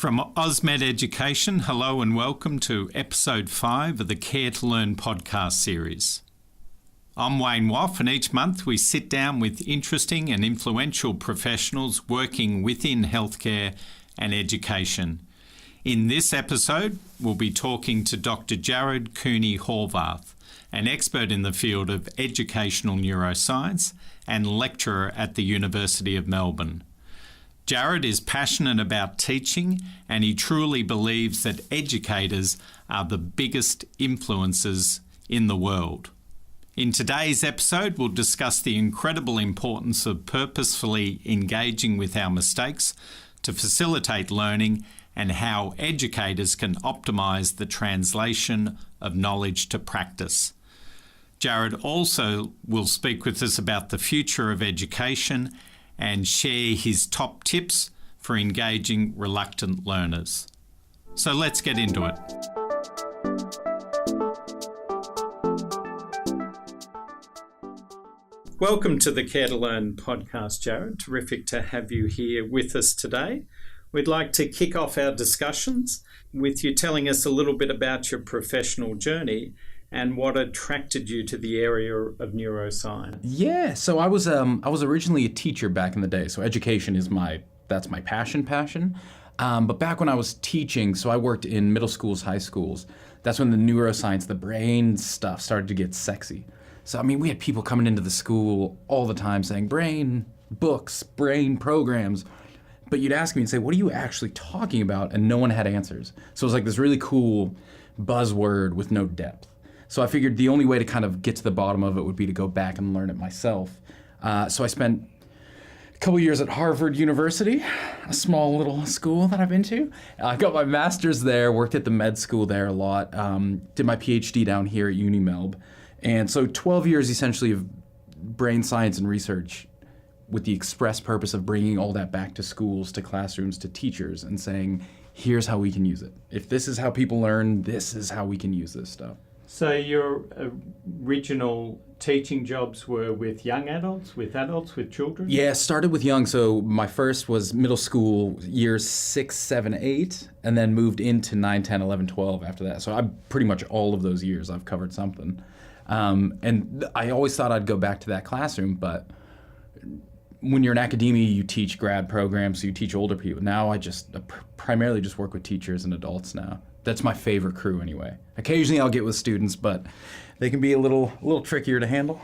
From AusMed Education, hello and welcome to episode 5 of the Care to Learn podcast series. I'm Wayne Woff, and each month we sit down with interesting and influential professionals working within healthcare and education. In this episode, we'll be talking to Dr. Jared Cooney-Horvath, an expert in the field of educational neuroscience and lecturer at the University of Melbourne. Jared is passionate about teaching, and he truly believes that educators are the biggest influencers in the world. In today's episode, we'll discuss the incredible importance of purposefully engaging with our mistakes to facilitate learning and how educators can optimise the translation of knowledge to practice. Jared also will speak with us about the future of education and share his top tips for engaging reluctant learners. So let's get into it. Welcome to the Care to Learn podcast, Jared. Terrific to have you here with us today. We'd like to kick off our discussions with you telling us a little bit about your professional journey and what attracted you to the area of neuroscience. Yeah, so I was originally a teacher back in the day. So education is that's my passion. But back when I was teaching, so I worked in middle schools, high schools. That's when the neuroscience, the brain stuff started to get sexy. So I mean, we had people coming into the school all the time saying brain books, brain programs. But you'd ask me and say, what are you actually talking about? And no one had answers. So it was like this really cool buzzword with no depth. So I figured the only way to kind of get to the bottom of it would be to go back and learn it myself. So I spent a couple years at Harvard University, a small little school that I've been to. I got my master's there, worked at the med school there a lot, did my PhD down here at UniMelb. And so 12 years essentially of brain science and research with the express purpose of bringing all that back to schools, to classrooms, to teachers, and saying, here's how we can use it. If this is how people learn, this is how we can use this stuff. So your original teaching jobs were with young adults, with children? Yeah, started with young. So my first was middle school, years 6, 7, 8, and then moved into 9, 10, 11, 12 after that. So I pretty much all of those years I've covered something. And I always thought I'd go back to that classroom, but when you're in academia, you teach grad programs, so you teach older people. Now I primarily just work with teachers and adults now. That's my favorite crew anyway. Occasionally I'll get with students, but they can be a little trickier to handle.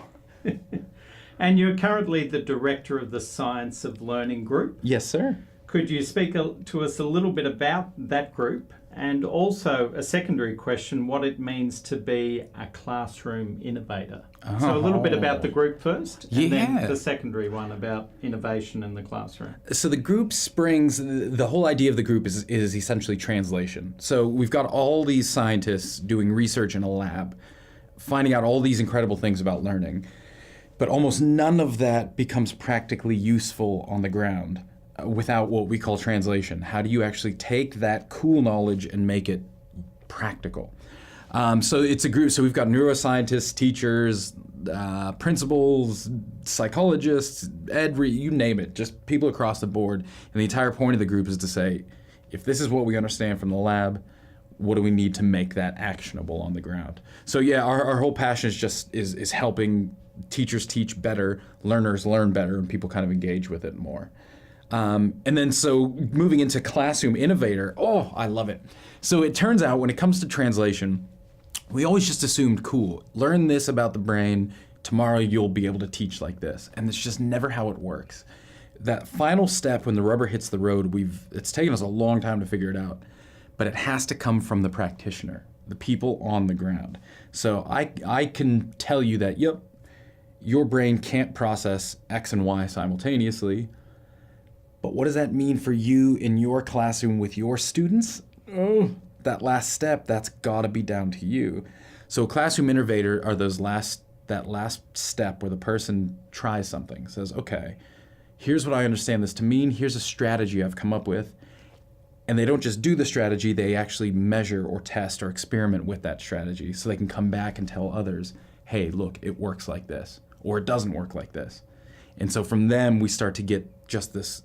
And you're currently the director of the Science of Learning group. Yes, sir. Could you speak to us a little bit about that group, and also a secondary question, what it means to be a classroom innovator? So a little bit about the group first, and then the secondary one about innovation in the classroom. So the group springs, the whole idea of the group is essentially translation. So we've got all these scientists doing research in a lab, finding out all these incredible things about learning, but almost none of that becomes practically useful on the ground without what we call translation. How do you actually take that cool knowledge and make it practical? So it's a group, so we've got neuroscientists, teachers, principals, psychologists, you name it, just people across the board. And the entire point of the group is to say, if this is what we understand from the lab, what do we need to make that actionable on the ground? So yeah, our whole passion is helping teachers teach better, learners learn better, and people kind of engage with it more. And then so moving into classroom innovator, I love it. So it turns out when it comes to translation, we always just assumed, cool, learn this about the brain, tomorrow you'll be able to teach like this. And it's just never how it works. That final step when the rubber hits the road, it's taken us a long time to figure it out, but it has to come from the practitioner, the people on the ground. So I can tell you that, yep, your brain can't process X and Y simultaneously. But what does that mean for you in your classroom with your students? That last step, that's got to be down to you. So classroom innovator are that last step where the person tries something, says, okay, here's what I understand this to mean, here's a strategy I've come up with. And they don't just do the strategy, they actually measure or test or experiment with that strategy so they can come back and tell others, hey, look, it works like this, or it doesn't work like this. And so from them, we start to get just this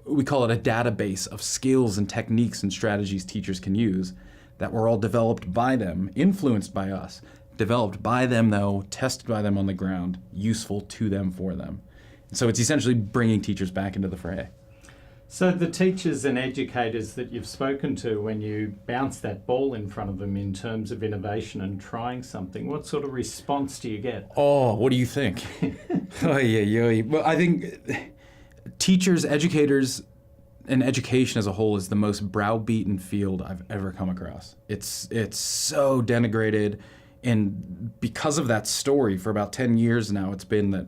we call it a database of skills and techniques and strategies teachers can use that were all developed by them, influenced by us, developed by them though, tested by them on the ground, useful to them for them. So it's essentially bringing teachers back into the fray. So the teachers and educators that you've spoken to, when you bounce that ball in front of them in terms of innovation and trying something, what sort of response do you get? Oh, what do you think? Well, I think teachers, educators, and education as a whole is the most browbeaten field I've ever come across. It's so denigrated, and because of that story, for about 10 years now, it's been that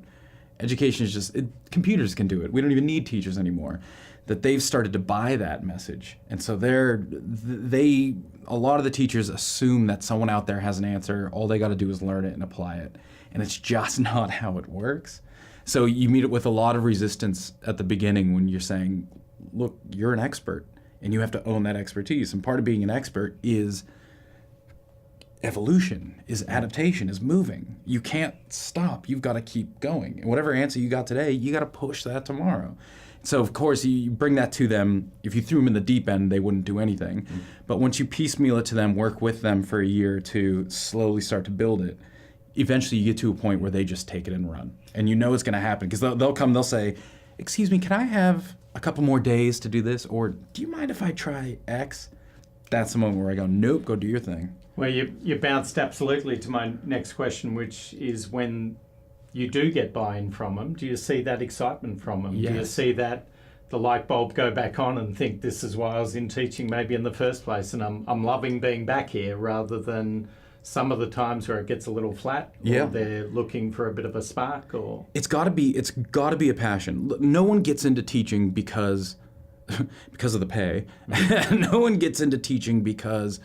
education is just, computers can do it. We don't even need teachers anymore. That they've started to buy that message. And so a lot of the teachers assume that someone out there has an answer. All they got to do is learn it and apply it. And it's just not how it works. So you meet it with a lot of resistance at the beginning when you're saying, look, you're an expert and you have to own that expertise. And part of being an expert is evolution, is adaptation, is moving. You can't stop. You've got to keep going. And whatever answer you got today, you got to push that tomorrow. So, of course, you bring that to them. If you threw them in the deep end, they wouldn't do anything. Mm-hmm. But once you piecemeal it to them, work with them for a year to slowly start to build it, eventually you get to a point where they just take it and run. And you know it's going to happen because they'll come, they'll say, excuse me, can I have a couple more days to do this? Or do you mind if I try X? That's the moment where I go, nope, go do your thing. Well, you bounced absolutely to my next question, which is when you do get buy-in from them, do you see that excitement from them? Yes. Do you see that the light bulb go back on and think this is why I was in teaching maybe in the first place and I'm loving being back here, rather than some of the times where it gets a little flat, or they're looking for a bit of a spark? Or it's got to be a passion. No one gets into teaching because of the pay. No one gets into teaching because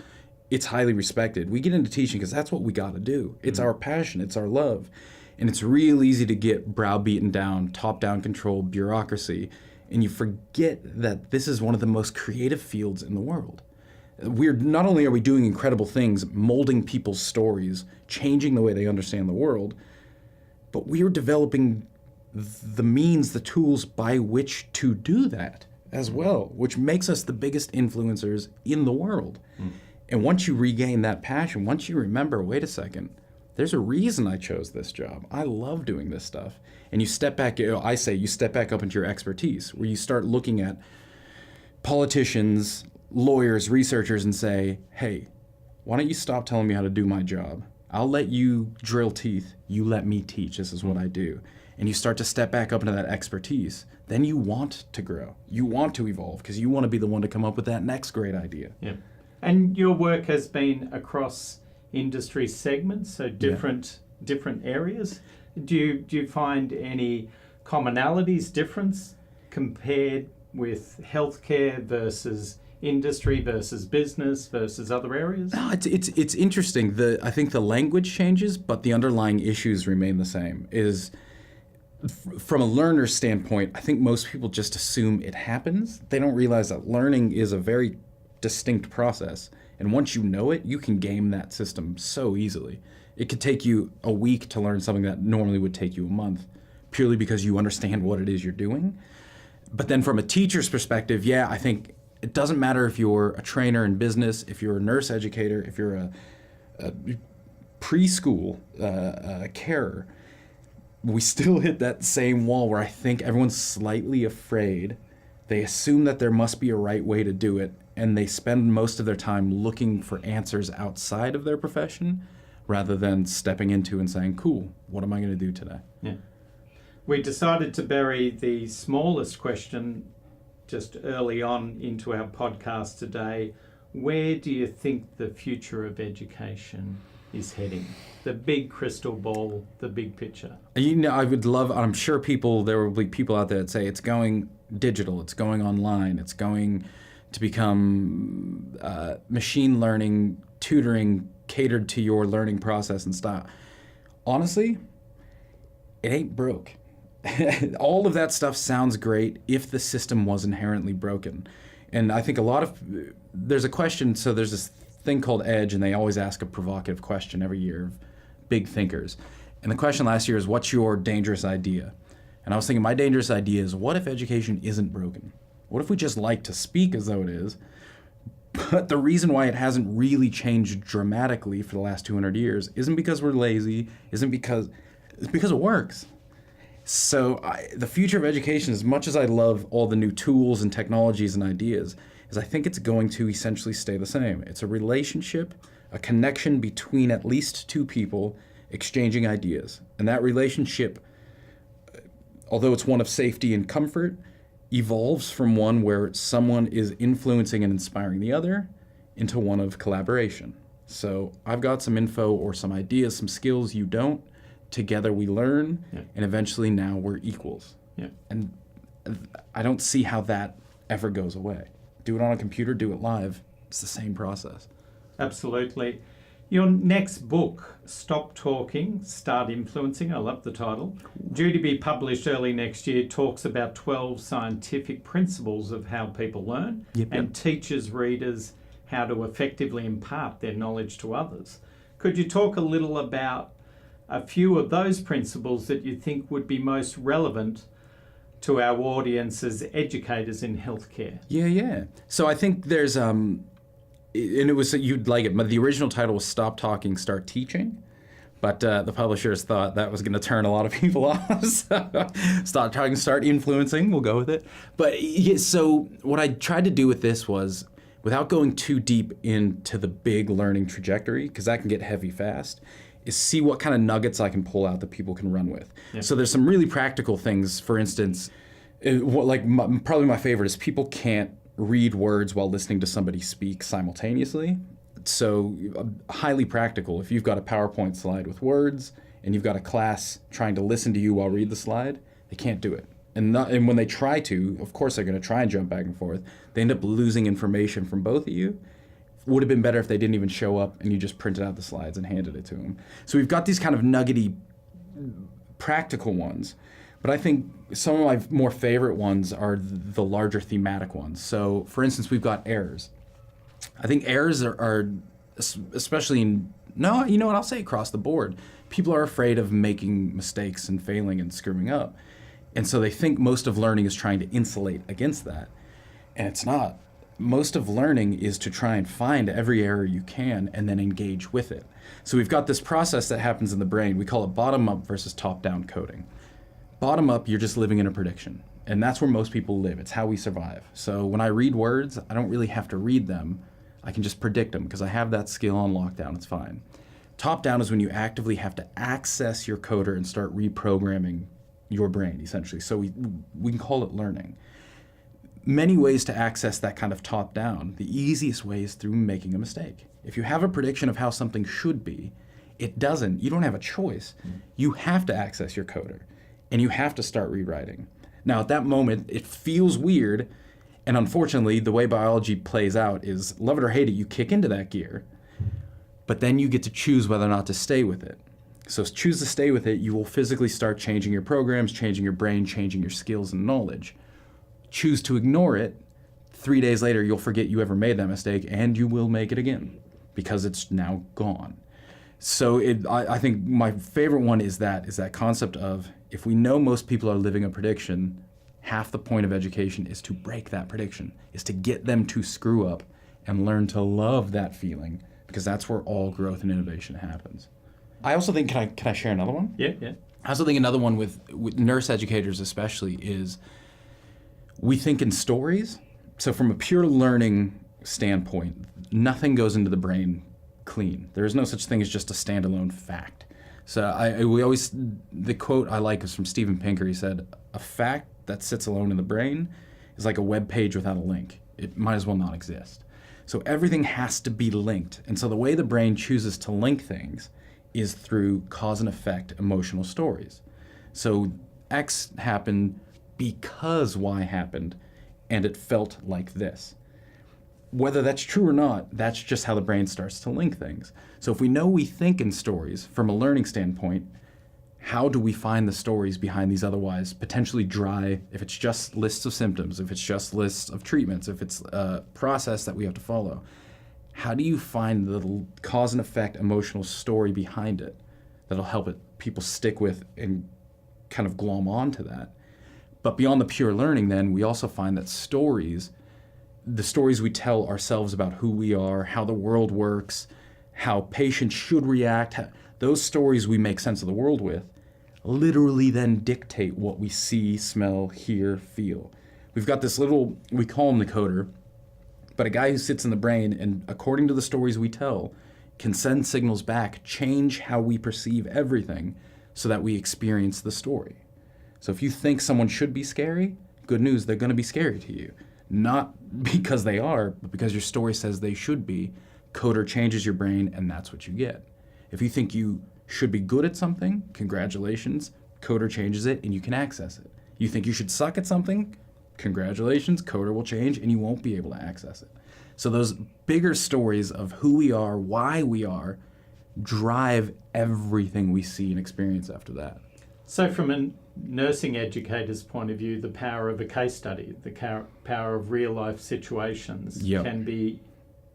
it's highly respected. We get into teaching because that's what we got to do. It's our passion, it's our love. And it's real easy to get browbeaten down, top-down control, bureaucracy, and you forget that this is one of the most creative fields in the world. Not only are we doing incredible things, molding people's stories, changing the way they understand the world, but we're developing the means, the tools by which to do that as well, which makes us the biggest influencers in the world. And once you regain that passion, once you remember, wait a second, there's a reason I chose this job. I love doing this stuff. And you step back, I say you step back up into your expertise, where you start looking at politicians, lawyers, researchers, and say, hey, why don't you stop telling me how to do my job? I'll let you drill teeth. You let me teach. This is what I do. And you start to step back up into that expertise. Then you want to grow. You want to evolve because you want to be the one to come up with that next great idea. Yeah. And your work has been across industry segments, so different areas. Do you find any commonalities, difference compared with healthcare versus industry versus business versus other areas? No, it's interesting. I think the language changes, but the underlying issues remain the same. From a learner's standpoint, I think most people just assume it happens. They don't realize that learning is a very distinct process. And once you know it, you can game that system so easily. It could take you a week to learn something that normally would take you a month, purely because you understand what it is you're doing. But then from a teacher's perspective, I think it doesn't matter if you're a trainer in business, if you're a nurse educator, if you're a preschool carer, we still hit that same wall where I think everyone's slightly afraid. They assume that there must be a right way to do it, and they spend most of their time looking for answers outside of their profession rather than stepping into and saying, cool, what am I going to do today? Yeah. We decided to bury the smallest question just early on into our podcast today. Where do you think the future of education is heading? The big crystal ball, the big picture. I would love, I'm sure there will be people out there that say it's going digital, it's going online, it's going to become machine learning, tutoring catered to your learning process and style. Honestly, it ain't broke. All of that stuff sounds great if the system was inherently broken. And I think there's a question, so there's this thing called EDGE, and they always ask a provocative question every year of big thinkers. And the question last year is, what's your dangerous idea? And I was thinking, my dangerous idea is, what if education isn't broken? What if we just like to speak as though it is? But the reason why it hasn't really changed dramatically for the last 200 years isn't because we're lazy, it's because it works. So the future of education, as much as I love all the new tools and technologies and ideas, is I think it's going to essentially stay the same. It's a relationship, a connection between at least two people exchanging ideas. And that relationship, although it's one of safety and comfort, evolves from one where someone is influencing and inspiring the other into one of collaboration. So I've got some info or some ideas, some skills you don't. Together we learn, and eventually now we're equals. Yeah. And I don't see how that ever goes away. Do it on a computer, do it live. It's the same process. Absolutely. Your next book, Stop Talking, Start Influencing, I love the title, due to be published early next year, talks about 12 scientific principles of how people learn and teaches readers how to effectively impart their knowledge to others. Could you talk a little about a few of those principles that you think would be most relevant to our audience as educators in healthcare? Yeah. So I think there's, and it was, you'd like it, but the original title was Stop Talking, Start Teaching. But the publishers thought that was going to turn a lot of people off. So Stop Talking, Start Influencing, we'll go with it. But so what I tried to do with this was, without going too deep into the big learning trajectory, because that can get heavy fast, is see what kind of nuggets I can pull out that people can run with. Yeah. So there's some really practical things. For instance, probably my favorite is people can't read words while listening to somebody speak simultaneously. So highly practical. If you've got a PowerPoint slide with words and you've got a class trying to listen to you while read the slide, they can't do it. And when they try to, of course they're going to try and jump back and forth. They end up losing information from both of you. Would have been better if they didn't even show up and you just printed out the slides and handed it to them. So we've got these kind of nuggety practical ones, but I think some of my more favorite ones are the larger thematic ones. So for instance, we've got errors. I think errors are especially I'll say across the board. People are afraid of making mistakes and failing and screwing up. And so they think most of learning is trying to insulate against that. And it's not. Most of learning is to try and find every error you can and then engage with it. So we've got this process that happens in the brain. We call it bottom-up versus top-down coding. Bottom-up, you're just living in a prediction. And that's where most people live. It's how we survive. So when I read words, I don't really have to read them. I can just predict them because I have that skill on lockdown. It's fine. Top-down is when you actively have to access your coder and start reprogramming your brain, essentially. So we can call it learning. Many ways to access that kind of top-down. The easiest way is through making a mistake. If you have a prediction of how something should be, it doesn't. You don't have a choice. You have to access your coder, and you have to start rewriting. Now, at that moment, it feels weird, and unfortunately, the way biology plays out is, love it or hate it, you kick into that gear, but then you get to choose whether or not to stay with it. So choose to stay with it, you will physically start changing your programs, changing your brain, changing your skills and knowledge. Choose to ignore it, 3 days later you'll forget you ever made that mistake and you will make it again because it's now gone. So I think my favorite one is that concept of, if we know most people are living a prediction, half the point of education is to break that prediction, is to get them to screw up and learn to love that feeling, because that's where all growth and innovation happens. I also think, can I share another one? Yeah. I also think another one with nurse educators especially is, we think in stories. So from a pure learning standpoint, nothing goes into the brain clean. There is no such thing as just a standalone fact. So the quote I like is from Steven Pinker. He said, "A fact that sits alone in the brain is like a web page without a link. It might as well not exist." So everything has to be linked. And so the way the brain chooses to link things is through cause and effect emotional stories. So X happened because Y happened, and it felt like this. Whether that's true or not, that's just how the brain starts to link things. So if we know we think in stories from a learning standpoint, how do we find the stories behind these otherwise potentially dry, if it's just lists of symptoms, if it's just lists of treatments, if it's a process that we have to follow? How do you find the cause and effect emotional story behind it that'll help people stick with and kind of glom onto that? But beyond the pure learning, then, we also find that stories, the stories we tell ourselves about who we are, how the world works, how patients should react, those stories we make sense of the world with, literally then dictate what we see, smell, hear, feel. We've got this little, we call him the coder, but a guy who sits in the brain and, according to the stories we tell, can send signals back, change how we perceive everything so that we experience the story. So if you think someone should be scary, good news, they're going to be scary to you. Not because they are, but because your story says they should be. Coder changes your brain, and that's what you get. If you think you should be good at something, congratulations, coder changes it, and you can access it. You think you should suck at something, congratulations, coder will change, and you won't be able to access it. So those bigger stories of who we are, why we are, drive everything we see and experience after that. So from a nursing educator's point of view, the power of a case study, the power of real life situations can be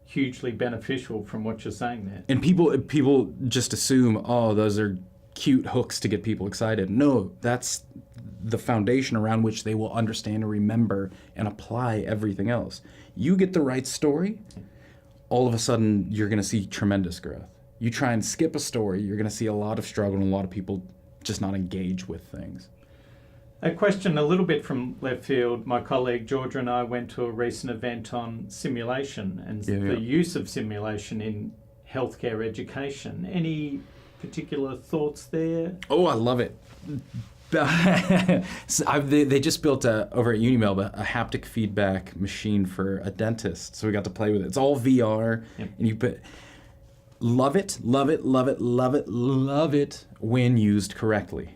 hugely beneficial from what you're saying there. And people just assume, oh, those are cute hooks to get people excited. No, that's the foundation around which they will understand and remember and apply everything else. You get the right story, all of a sudden you're going to see tremendous growth. You try and skip a story, you're going to see a lot of struggle and a lot of people just not engage with things. A question a little bit from left field. My colleague Georgia and I went to a recent event on simulation and the use of simulation in healthcare education. Any particular thoughts there? Oh, I love it. So they just built over at Unimail a haptic feedback machine for a dentist. So we got to play with it. It's all VR, and you put. Love it, love it, love it, love it, love it when used correctly.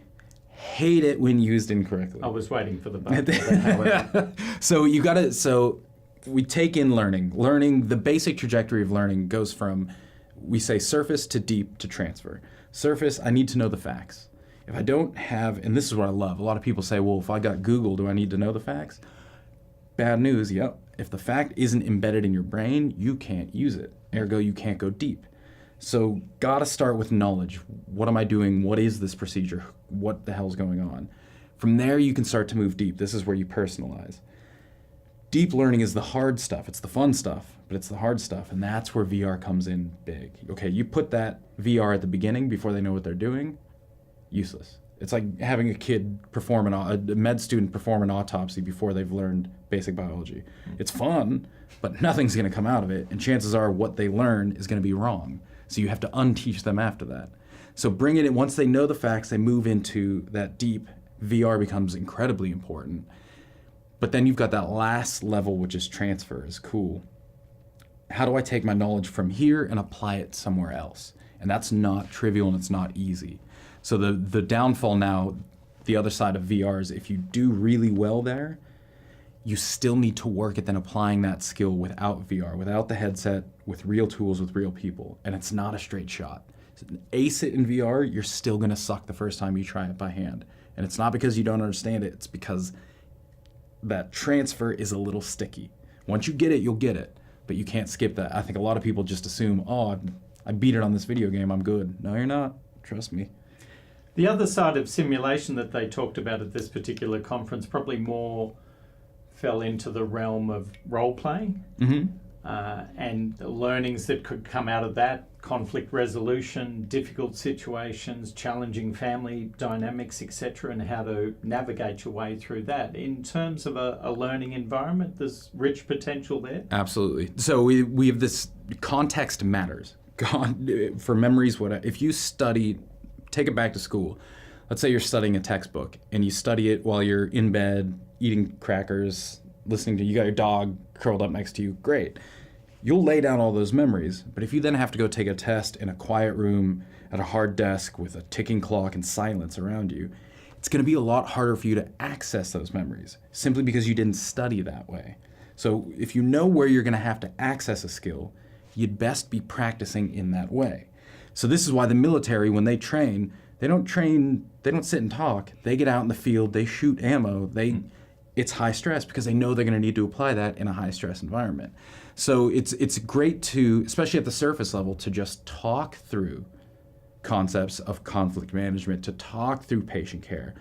Hate it when used incorrectly. I was waiting for the button. So we take in learning. Learning, the basic trajectory of learning goes from, we say, surface to deep to transfer. Surface, I need to know the facts. If I don't have, and this is what I love, a lot of people say, well, if I got Google, do I need to know the facts? Bad news, yep. If the fact isn't embedded in your brain, you can't use it. Ergo, you can't go deep. So gotta start with knowledge. What am I doing? What is this procedure? What the hell's going on? From there, you can start to move deep. This is where you personalize. Deep learning is the hard stuff. It's the fun stuff, but it's the hard stuff, and that's where VR comes in big. Okay, you put that VR at the beginning before they know what they're doing, useless. It's like having a kid a med student perform an autopsy before they've learned basic biology. It's fun, but nothing's gonna come out of it, and chances are what they learn is gonna be wrong. So you have to unteach them after that. So bring it in, once they know the facts, they move into that deep, VR becomes incredibly important. But then you've got that last level, which is transfer, is cool. How do I take my knowledge from here and apply it somewhere else? And that's not trivial and it's not easy. So the downfall now, the other side of VR is if you do really well there, you still need to work at then applying that skill without VR, without the headset, with real tools, with real people. And it's not a straight shot. Ace it in VR, you're still gonna suck the first time you try it by hand. And it's not because you don't understand it, it's because that transfer is a little sticky. Once you get it, you'll get it, but you can't skip that. I think a lot of people just assume, oh, I beat it on this video game, I'm good. No, you're not, trust me. The other side of simulation that they talked about at this particular conference probably more fell into the realm of role-playing and the learnings that could come out of that, conflict resolution, difficult situations, challenging family dynamics, etc., and how to navigate your way through that. In terms of a learning environment, there's rich potential there? Absolutely. So we have this, context matters. For memories, if you study, take it back to school. Let's say you're studying a textbook and you study it while you're in bed, eating crackers, listening to, you got your dog curled up next to you, great. You'll lay down all those memories, but if you then have to go take a test in a quiet room at a hard desk with a ticking clock and silence around you, it's gonna be a lot harder for you to access those memories, simply because you didn't study that way. So if you know where you're gonna have to access a skill, you'd best be practicing in that way. So this is why the military, when they train, they don't sit and talk. They get out in the field, they shoot ammo, it's high stress because they know they're gonna need to apply that in a high stress environment. So it's great to, especially at the surface level, to just talk through concepts of conflict management, to talk through patient care.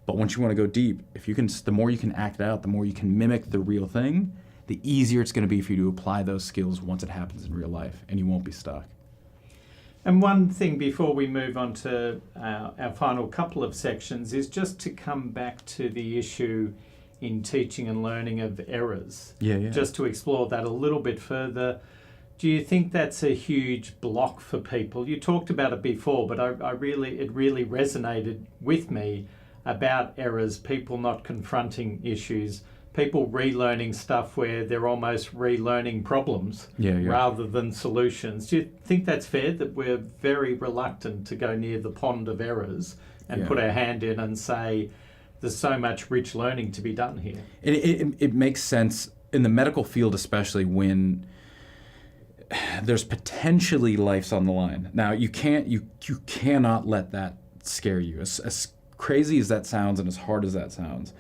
But once you want to go deep, if you can, the more you can act it out, the more you can mimic the real thing, the easier it's going to be for you to apply those skills once it happens in real life, and you won't be stuck. And one thing before we move on to our final couple of sections is just to come back to the issue in teaching and learning of errors. Yeah. Just to explore that a little bit further. Do you think that's a huge block for people? You talked about it before, but it really resonated with me about errors, people not confronting issues, people relearning stuff where they're almost relearning problems rather than solutions. Do you think that's fair, that we're very reluctant to go near the pond of errors and put our hand in and say, there's so much rich learning to be done here? It makes sense in the medical field, especially when there's potentially life's on the line. Now, you cannot let that scare you. As crazy as that sounds and as hard as that sounds,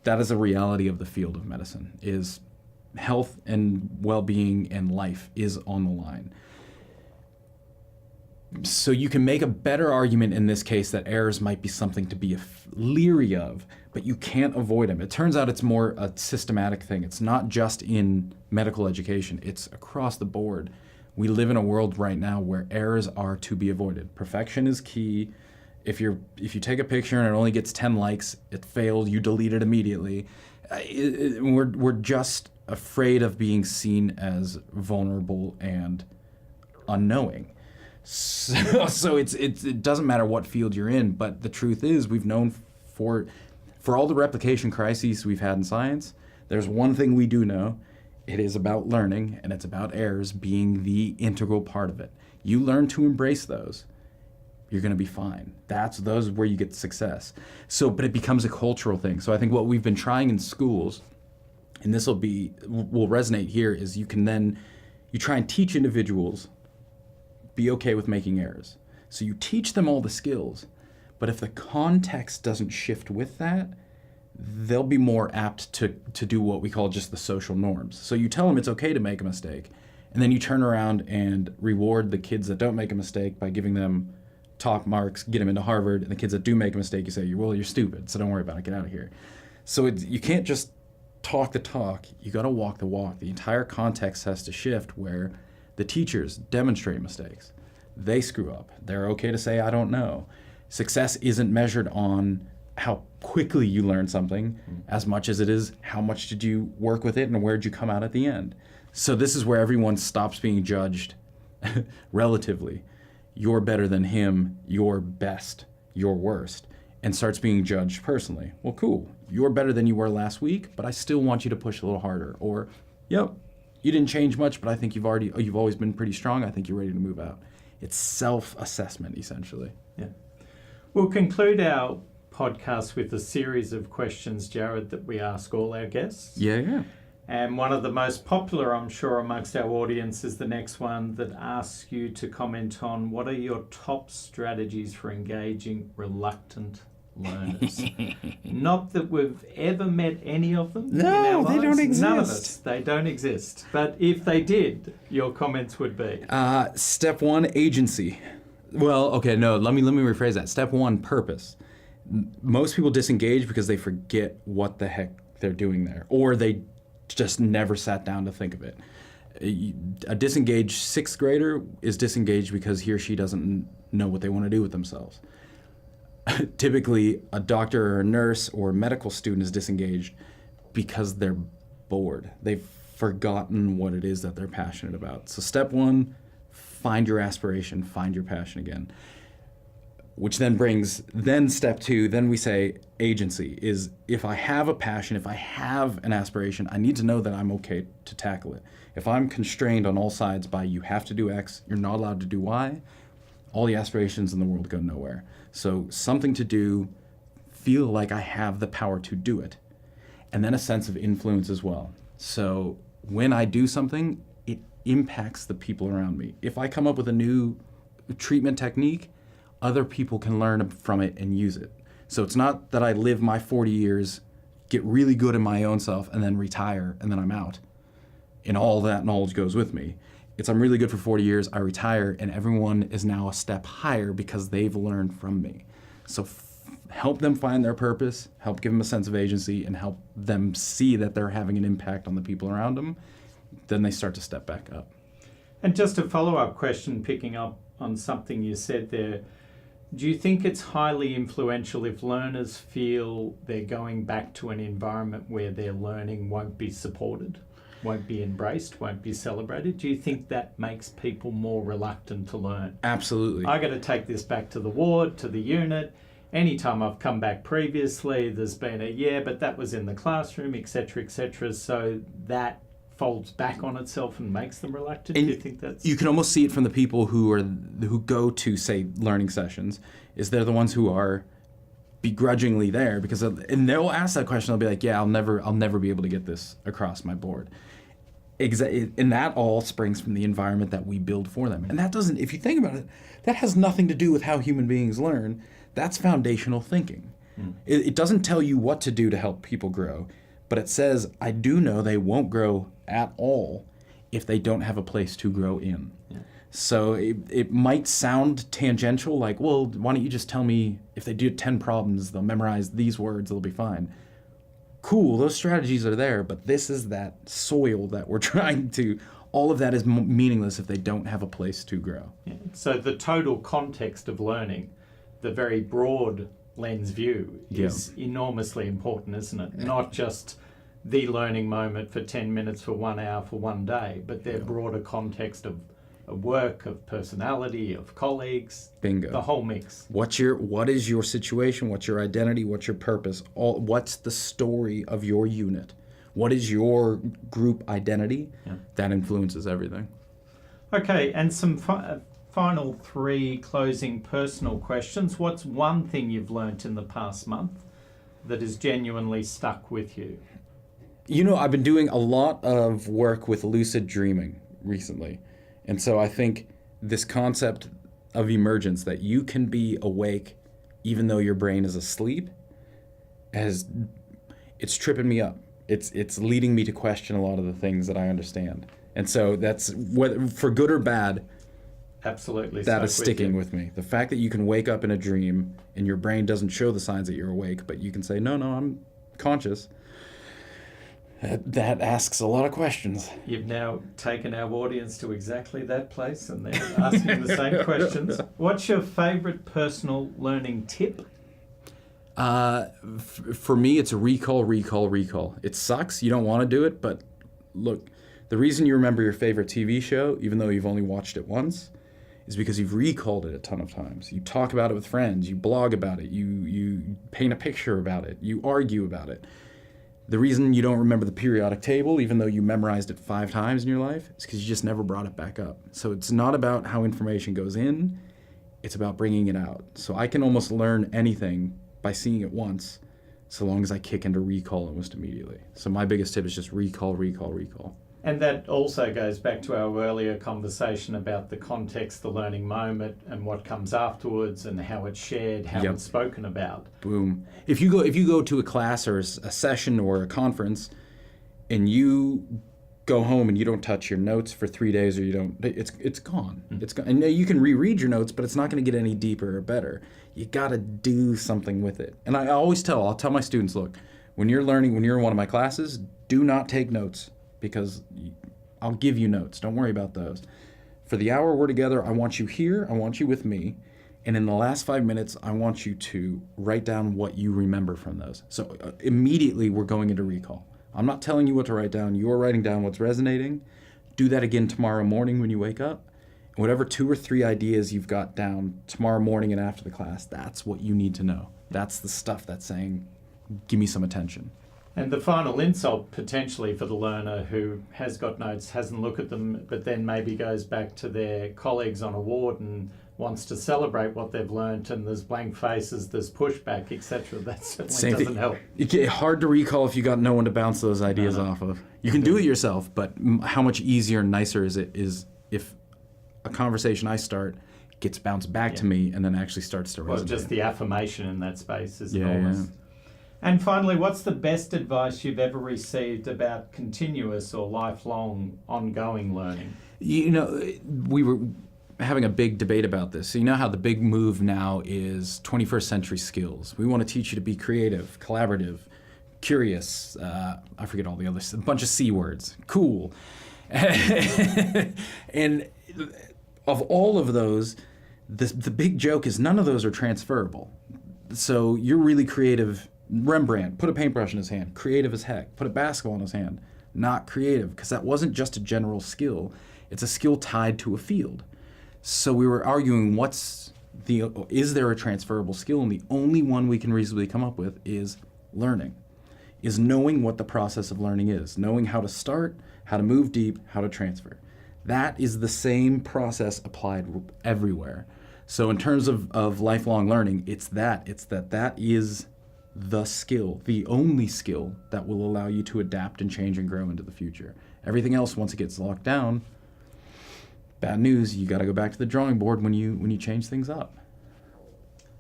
that is a reality of the field of medicine, is health and well-being and life is on the line. So you can make a better argument in this case that errors might be something to be leery of, but you can't avoid them. It turns out it's more a systematic thing. It's not just in medical education. It's across the board. We live in a world right now where errors are to be avoided. Perfection is key. If you take a picture and it only gets 10 likes, it failed, you delete it immediately. We're just afraid of being seen as vulnerable and unknowing. So it doesn't matter what field you're in, but the truth is we've known for all the replication crises we've had in science, there's one thing we do know. It is about learning, and it's about errors being the integral part of it. You learn to embrace those, you're going to be fine. Those where you get success. So, but it becomes a cultural thing. So I think what we've been trying in schools, and this will resonate here, is you try and teach individuals be okay with making errors. So you teach them all the skills, but if the context doesn't shift with that, they'll be more apt to do what we call just the social norms. So you tell them it's okay to make a mistake, and then you turn around and reward the kids that don't make a mistake by giving them top marks, get them into Harvard, and the kids that do make a mistake, you say, you're stupid, so don't worry about it, get out of here. So you can't just talk the talk, you got to walk the walk. The entire context has to shift where the teachers demonstrate mistakes. They screw up. They're okay to say, I don't know. Success isn't measured on how quickly you learn something as much as it is how much did you work with it and where'd you come out at the end. So this is where everyone stops being judged relatively. You're better than him, you're best, you're worst, and starts being judged personally. Well, cool, you're better than you were last week, but I still want you to push a little harder. Or, yep, you didn't change much, but I think you've always been pretty strong. I think you're ready to move out. It's self-assessment, essentially. Yeah. We'll conclude our podcast with a series of questions, Jared, that we ask all our guests. Yeah. And one of the most popular, I'm sure, amongst our audience is the next one that asks you to comment on what are your top strategies for engaging reluctant learners. Not that we've ever met any of them. No, they don't exist. None of us. They don't exist. But if they did, your comments would be? Step one, agency. Well, okay, no, let me rephrase that. Step one, purpose. Most people disengage because they forget what the heck they're doing there, or they just never sat down to think of it. A disengaged sixth grader is disengaged because he or she doesn't know what they want to do with themselves. Typically, a doctor or a nurse or a medical student is disengaged because they're bored. They've forgotten what it is that they're passionate about. So step one, find your aspiration, find your passion again. Which then brings, step two, then we say agency is if I have a passion, if I have an aspiration, I need to know that I'm okay to tackle it. If I'm constrained on all sides by you have to do X, you're not allowed to do Y, all the aspirations in the world go nowhere. So something to do, feel like I have the power to do it. And then a sense of influence as well. So when I do something, it impacts the people around me. If I come up with a new treatment technique, other people can learn from it and use it. So it's not that I live my 40 years, get really good in my own self, and then retire, and then I'm out. And all that knowledge goes with me. It's I'm really good for 40 years, I retire, and everyone is now a step higher because they've learned from me. So help them find their purpose, help give them a sense of agency, and help them see that they're having an impact on the people around them, then they start to step back up. And just a follow-up question, picking up on something you said there, do you think it's highly influential if learners feel they're going back to an environment where their learning won't be supported, won't be embraced, won't be celebrated? Do you think that makes people more reluctant to learn? Absolutely. I got to take this back to the ward, to the unit. Anytime I've come back previously, there's been but that was in the classroom, etc., etc. So that folds back on itself and makes them reluctant. And do you think that's... You can almost see it from the people who go to, say, learning sessions, is they're the ones who are begrudgingly there because and they'll ask that question. They'll be like, "Yeah, I'll never be able to get this across my board." And that all springs from the environment that we build for them. And that doesn't, if you think about it, that has nothing to do with how human beings learn. That's foundational thinking. It doesn't tell you what to do to help people grow, but it says, I do know they won't grow at all if they don't have a place to grow in. Yeah. So it might sound tangential, like, well, why don't you just tell me if they do 10 problems, they'll memorize these words, they'll be fine. Cool, those strategies are there, but this is that soil that we're trying to, all of that is meaningless if they don't have a place to grow. Yeah. So the total context of learning, the very broad lens view is enormously important, isn't it? Not just the learning moment for 10 minutes, for 1 hour, for one day, but their broader context of work, of personality, of colleagues. Bingo. The whole mix. What is your situation? What's your identity? What's your purpose? What's the story of your unit? What is your group identity? Yeah. That influences everything. Okay, and some final 3 closing personal questions. What's one thing you've learnt in the past month that has genuinely stuck with you? You know, I've been doing a lot of work with lucid dreaming recently. And so I think this concept of emergence, that you can be awake even though your brain is asleep, it's tripping me up. It's leading me to question a lot of the things that I understand. And so that's, whether for good or bad, absolutely, that is sticking with me. The fact that you can wake up in a dream and your brain doesn't show the signs that you're awake, but you can say, no, I'm conscious. That asks a lot of questions. You've now taken our audience to exactly that place and they're asking the same questions. What's your favourite personal learning tip? For me, it's recall. It sucks. You don't want to do it, but look, the reason you remember your favorite TV show, even though you've only watched it once, is because you've recalled it a ton of times. You talk about it with friends, you blog about it, you paint a picture about it, you argue about it. The reason you don't remember the periodic table, even though you memorized it 5 times in your life, is because you just never brought it back up. So it's not about how information goes in, it's about bringing it out. So I can almost learn anything by seeing it once, so long as I kick into recall almost immediately. So my biggest tip is just recall. And that also goes back to our earlier conversation about the context, the learning moment, and what comes afterwards, and how it's shared, how it's spoken about. Boom. If you go to a class or a session or a conference, and you go home and you don't touch your notes for 3 days, or you don't, it's gone. It's gone. And you can reread your notes, but it's not going to get any deeper or better. You got to do something with it. And I'll tell my students, look, when you're in one of my classes, do not take notes, because I'll give you notes. Don't worry about those. For the hour we're together, I want you here, I want you with me, and in the last 5 minutes, I want you to write down what you remember from those. So immediately we're going into recall. I'm not telling you what to write down. You're writing down what's resonating. Do that again tomorrow morning when you wake up. And whatever 2 or 3 ideas you've got down tomorrow morning and after the class, that's what you need to know. That's the stuff that's saying, give me some attention. And the final insult potentially for the learner who has got notes, hasn't looked at them, but then maybe goes back to their colleagues on a ward and wants to celebrate what they've learnt, and there's blank faces, there's pushback, etc. That certainly doesn't help. It's hard to recall if you got no one to bounce those ideas off of. You can do it yourself, but how much easier and nicer is if a conversation I start gets bounced back to me and then actually starts to resonate. Well, just the affirmation in that space is enormous. Yeah. And finally, what's the best advice you've ever received about continuous or lifelong ongoing learning? You know, having a big debate about this. So you know how the big move now is 21st century skills. We want to teach you to be creative, collaborative, curious, I forget all the others, a bunch of C words, cool. And of all of those, the big joke is none of those are transferable. So you're really creative. Rembrandt, put a paintbrush in his hand, creative as heck. Put a basketball in his hand, not creative, because that wasn't just a general skill. It's a skill tied to a field. So we were arguing is there a transferable skill? And the only one we can reasonably come up with is learning, is knowing what the process of learning is, knowing how to start, how to move deep, how to transfer. That is the same process applied everywhere. So in terms of lifelong learning, it's that is the skill, the only skill that will allow you to adapt and change and grow into the future. Everything else, once it gets locked down, bad news, you got to go back to the drawing board when you change things up.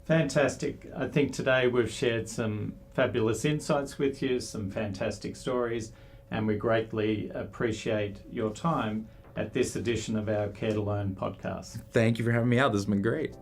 Fantastic. I think today we've shared some fabulous insights with you, some fantastic stories, and we greatly appreciate your time at this edition of our Care to Learn podcast. Thank you for having me out. This has been great.